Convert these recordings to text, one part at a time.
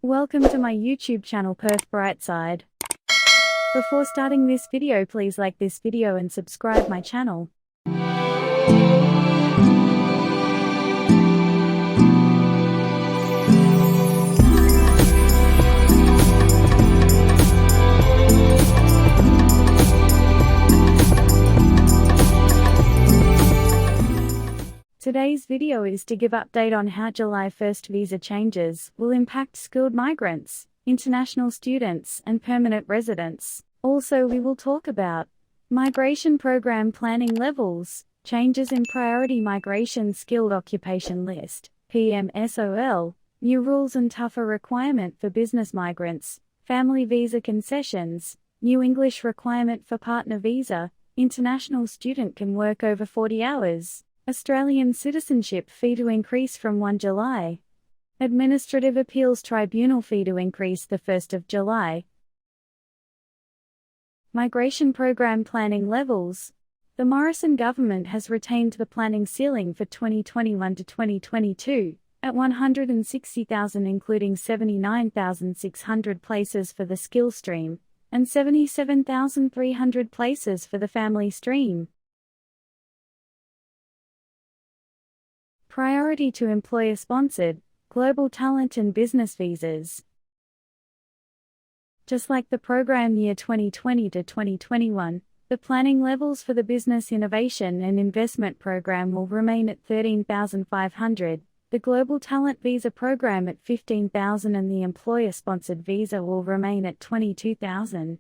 Welcome to my YouTube channel Perth Brightside. Before starting this video, please like this video and subscribe my channel. Today's video is to give update on how July 1st visa changes will impact skilled migrants, international students, and permanent residents. Also, we will talk about migration program planning levels, changes in priority migration skilled occupation list, PMSOL, new rules and tougher requirement for business migrants, family visa concessions, new English requirement for partner visa, international student can work over 40 hours. Australian citizenship fee to increase from 1 July. Administrative Appeals Tribunal fee to increase the 1st of July. Migration program planning levels. The Morrison government has retained the planning ceiling for 2021 to 2022 at 160,000, including 79,600 places for the skill stream and 77,300 places for the family stream. Priority to employer-sponsored, global talent and business visas. Just like the program year 2020 to 2021, the planning levels for the Business Innovation and Investment Program will remain at 13,500, the Global Talent Visa Program at 15,000 and the employer-sponsored visa will remain at 22,000.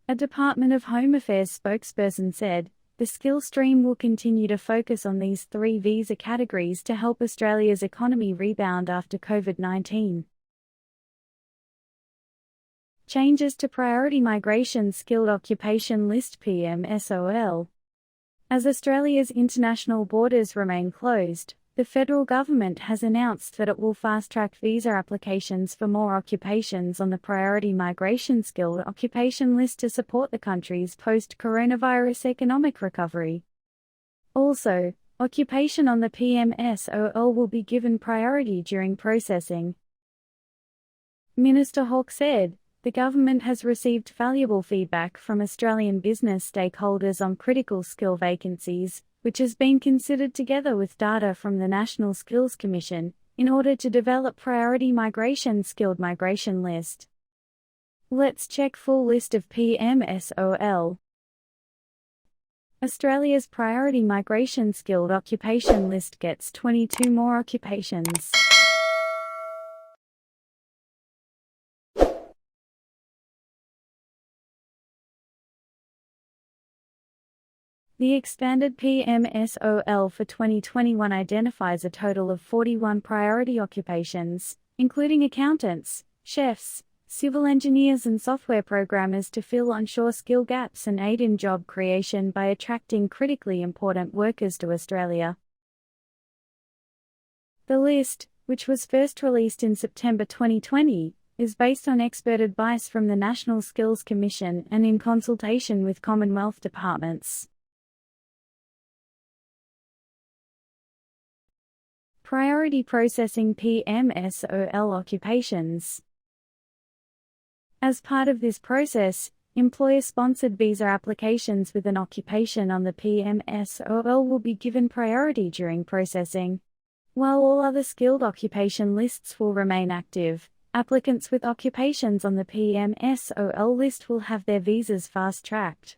A Department of Home Affairs spokesperson said, "The skill stream will continue to focus on these three visa categories to help Australia's economy rebound after COVID-19. Changes to Priority Migration Skilled Occupation List PMSOL. As Australia's international borders remain closed, the federal government has announced that it will fast-track visa applications for more occupations on the Priority Migration Skilled Occupation List to support the country's post-coronavirus economic recovery. Also, occupation on the PMSOL will be given priority during processing. Minister Hawke said, "The government has received valuable feedback from Australian business stakeholders on critical skill vacancies, which has been considered together with data from the National Skills Commission, in order to develop Priority Migration Skilled Migration List." Let's check full list of PMSOL. Australia's Priority Migration Skilled Occupation List gets 22 more occupations. The expanded PMSOL for 2021 identifies a total of 41 priority occupations, including accountants, chefs, civil engineers and software programmers to fill onshore skill gaps and aid in job creation by attracting critically important workers to Australia. The list, which was first released in September 2020, is based on expert advice from the National Skills Commission and in consultation with Commonwealth departments. Priority processing PMSOL occupations. As part of this process, employer-sponsored visa applications with an occupation on the PMSOL will be given priority during processing. While all other skilled occupation lists will remain active, applicants with occupations on the PMSOL list will have their visas fast-tracked.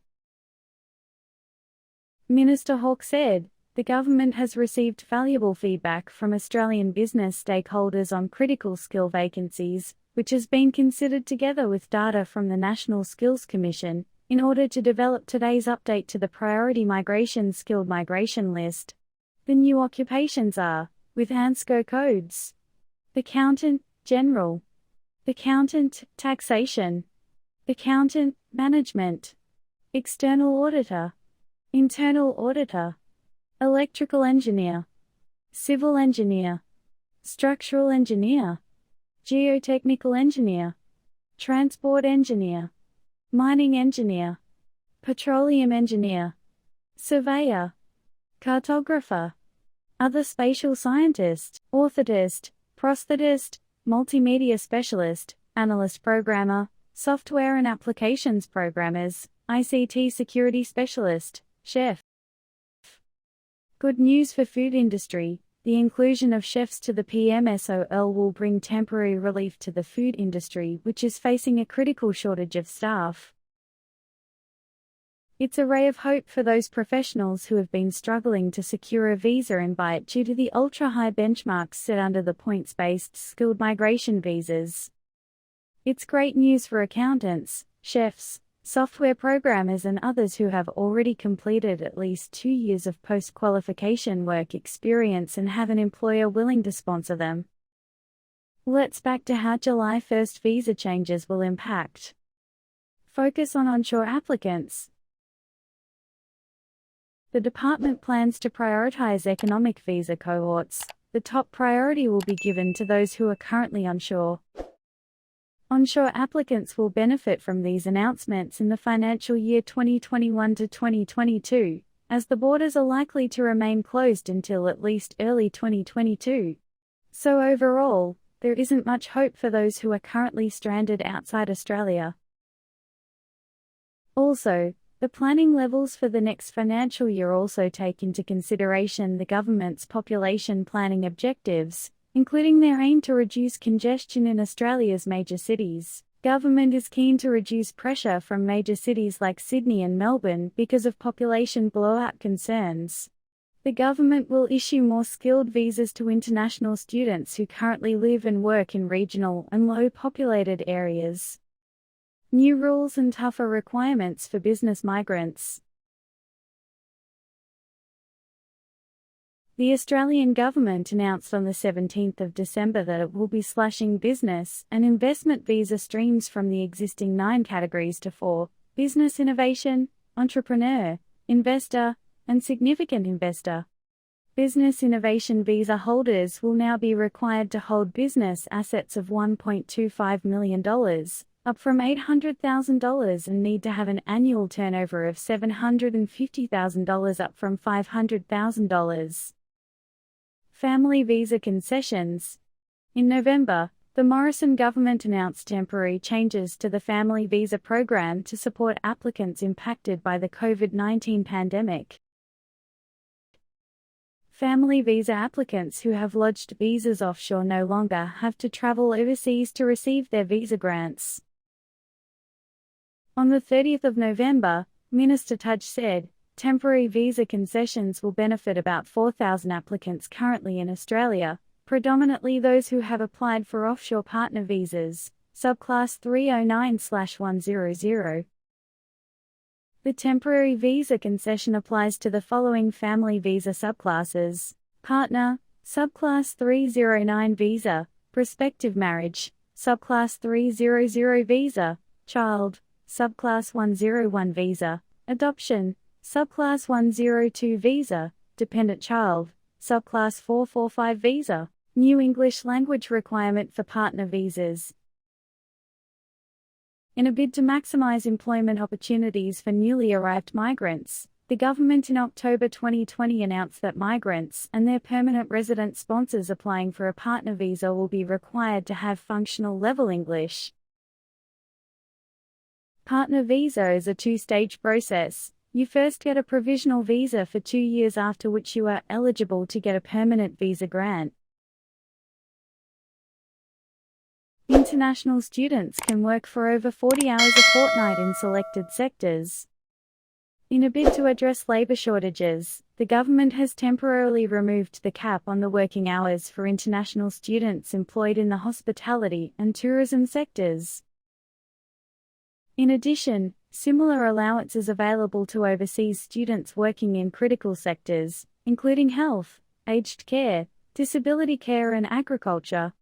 Minister Hawke said, "The government has received valuable feedback from Australian business stakeholders on critical skill vacancies, which has been considered together with data from the National Skills Commission, in order to develop today's update to the Priority Migration Skilled Migration List." The new occupations are, with ANSCO codes: Accountant, General, Accountant, Taxation, Accountant, Management, External Auditor, Internal Auditor, Electrical Engineer, Civil Engineer, Structural Engineer, Geotechnical Engineer, Transport Engineer, Mining Engineer, Petroleum Engineer, Surveyor, Cartographer, Other Spatial Scientist, Orthotist, Prosthetist, multimedia specialist, analyst programmer, software and applications programmers, ICT security specialist, chef. Good news for food industry. The inclusion of chefs to the PMSOL will bring temporary relief to the food industry, which is facing a critical shortage of staff. It's a ray of hope for those professionals who have been struggling to secure a visa invite due to the ultra-high benchmarks set under the points-based skilled migration visas. It's great news for accountants, chefs, software programmers and others who have already completed at least 2 years of post-qualification work experience and have an employer willing to sponsor them. Let's back to how July 1st visa changes will impact. Focus on onshore applicants. The department plans to prioritize economic visa cohorts. The top priority will be given to those who are currently onshore. Onshore applicants will benefit from these announcements in the financial year 2021 to 2022, as the borders are likely to remain closed until at least early 2022. So overall, there isn't much hope for those who are currently stranded outside Australia. Also, the planning levels for the next financial year also take into consideration the government's population planning objectives, including their aim to reduce congestion in Australia's major cities. Government is keen to reduce pressure from major cities like Sydney and Melbourne because of population blowout concerns. The government will issue more skilled visas to international students who currently live and work in regional and low-populated areas. New rules and tougher requirements for business migrants. The Australian government announced on the 17th of December that it will be slashing business and investment visa streams from the existing 9 categories to 4: business innovation, entrepreneur, investor, and significant investor. Business innovation visa holders will now be required to hold business assets of $1.25 million, up from $800,000, and need to have an annual turnover of $750,000, up from $500,000. Family visa concessions. In November, the Morrison government announced temporary changes to the family visa program to support applicants impacted by the COVID-19 pandemic. Family visa applicants who have lodged visas offshore no longer have to travel overseas to receive their visa grants. On the 30th of November, Minister Tudge said, temporary visa concessions will benefit about 4,000 applicants currently in Australia, predominantly those who have applied for offshore partner visas, subclass 309/100. The temporary visa concession applies to the following family visa subclasses: partner, subclass 309 visa; prospective marriage, subclass 300 visa; child, subclass 101 visa; adoption, subclass 102 visa; dependent child, subclass 445 visa. New English language requirement for partner visas. In a bid to maximize employment opportunities for newly arrived migrants, the government in October 2020 announced that migrants and their permanent resident sponsors applying for a partner visa will be required to have functional level English. Partner visa is a 2-stage process. You first get a provisional visa for 2 years, after which you are eligible to get a permanent visa grant. International students can work for over 40 hours a fortnight in selected sectors. In a bid to address labour shortages, the government has temporarily removed the cap on the working hours for international students employed in the hospitality and tourism sectors. In addition, similar allowances available to overseas students working in critical sectors, including health, aged care, disability care and agriculture.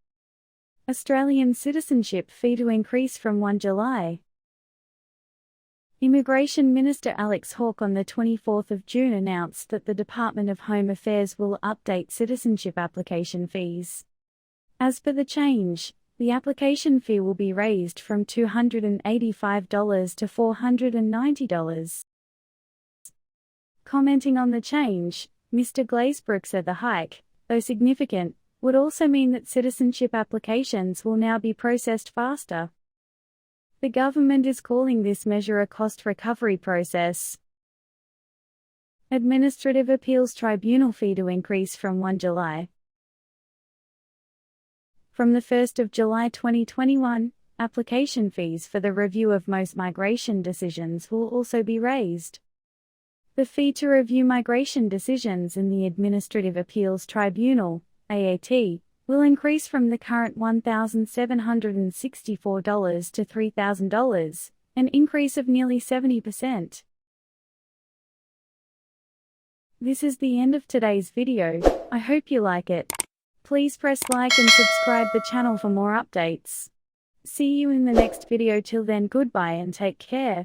Australian citizenship fee to increase from 1 July. Immigration Minister Alex Hawke on the 24th of June announced that the Department of Home Affairs will update citizenship application fees. As per the change, the application fee will be raised from $285 to $490. Commenting on the change, Mr. Glazebrook said the hike, though significant, would also mean that citizenship applications will now be processed faster. The government is calling this measure a cost recovery process. Administrative Appeals Tribunal fee to increase from 1 July. From the 1st of July 2021, application fees for the review of most migration decisions will also be raised. The fee to review migration decisions in the Administrative Appeals Tribunal, AAT, will increase from the current $1,764 to $3,000, an increase of nearly 70%. This is the end of today's video. I hope you like it. Please press like and subscribe the channel for more updates. See you in the next video. Till then, goodbye and take care.